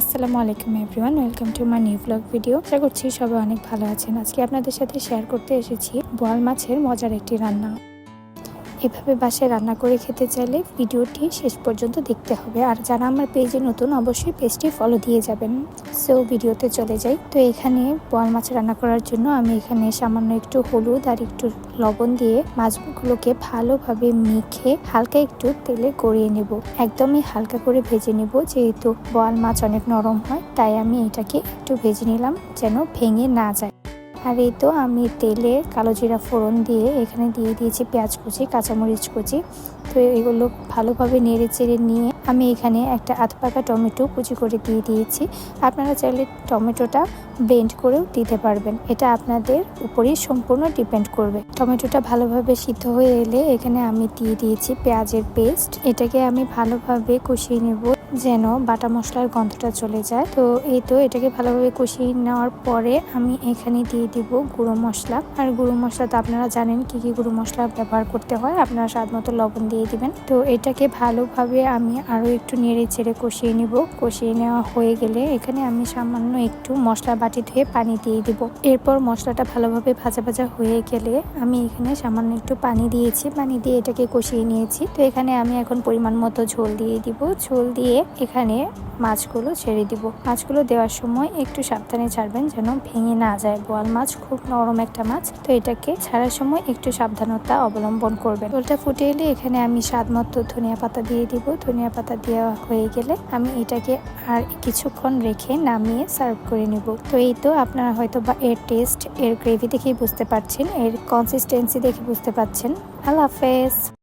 আসসালামু আলাইকুম everyone, welcome to my new blog video. আশা করছি সবাই অনেক ভালো আছেন। আজকে আপনাদের সাথে শেয়ার করতে এসেছি বোয়াল মাছের মজার একটি রান্না। এভাবে বাসায় রান্না করে খেতে চাইলে ভিডিওটি শেষ পর্যন্ত দেখতে হবে। আর যারা আমার পেজে নতুন অবশ্যই পেজটি ফলো দিয়ে যাবেন। সো ভিডিওতে চলে যাই। তো এখানে বোয়াল মাছ রান্না করার জন্য আমি এখানে সামান্য একটু হলুদ আর একটু লবণ দিয়ে মাছগুলোকে ভালোভাবে মেখে হালকা একটু তেলে গড়িয়ে নেব। একদমই হালকা করে ভেজে নেব, যেহেতু বোয়াল মাছ অনেক নরম হয়, তাই আমি এটাকে একটু ভেজে নিলাম যেন ভেঙে না যায়। আর এই তো আমি তেলে কালো জিরা ফোড়ন দিয়ে এখানে দিয়ে দিয়েছি পেঁয়াজ কুচি, কাঁচামরিচ কুচি। তো এগুলো ভালোভাবে নেড়ে চেড়ে নিয়ে আমি এখানে একটা আধ পাকা টমেটো কুচি করে দিয়ে দিয়েছি। আপনারা চাইলে টমেটোটা ব্লেন্ড করেও দিতে পারবেন, এটা আপনাদের উপরেই সম্পূর্ণ ডিপেন্ড করবে। টমেটোটা ভালোভাবে সিদ্ধ হয়ে এলে এখানে আমি দিয়ে দিয়েছি পেঁয়াজের পেস্ট। এটাকে আমি ভালোভাবে কষিয়ে নেব যেন বাটা মশলার গন্ধটা চলে যায়। তো এই তো এটাকে ভালোভাবে কষিয়ে নেওয়ার পরে আমি এখানে দিয়ে দিব গুঁড়ো মশলা। আর গুঁড়ো মশলা তো আপনারা জানেন কি কি গুঁড়ো মশলা ব্যবহার করতে হয়, আপনারা স্বাদ মতো লবণ দিয়ে দিবেন। তো এটাকে ভালোভাবে আমি আরও একটু নেড়ে চেড়ে কষিয়ে নিব। কষিয়ে নেওয়া হয়ে গেলে এখানে আমি সামান্য একটু মশলা বাটি ধুয়ে পানি দিয়ে দিব। এরপর মশলাটা ভালোভাবে ভাজা ভাজা হয়ে গেলে আমি এখানে সামান্য একটু পানি দিয়েছি, পানি দিয়ে এটাকে কষিয়ে নিয়েছি। তো এখানে আমি এখন পরিমাণ মতো ঝোল দিয়ে দিব। ঝোল দিয়ে এখানে মাছগুলো ছেড়ে দিব। মাছগুলো দেওয়ার সময় একটু সাবধানে ছাড়বেন যেন ভেঙে না যায়। বোয়াল মাছ খুব নরম একটা মাছ, তো এটাকে ছাড়ার সময় একটু সাবধানতা অবলম্বন করবেন। ঝোলটা ফুটে এলে এখানে আমি স্বাদ মতো ধনিয়া পাতা দিয়ে দিব। ধনিয়া পাতা দেওয়া হয়ে গেলে আমি এটাকে আর কিছুক্ষণ রেখে নামিয়ে সার্ভ করে নিব। তো এই তো আপনারা হয়তো বা এর টেস্ট, এর গ্রেভি দেখেই বুঝতে পারছেন, এর কনসিস্টেন্সি দেখে বুঝতে পারছেন। আল্লাহ হাফেজ।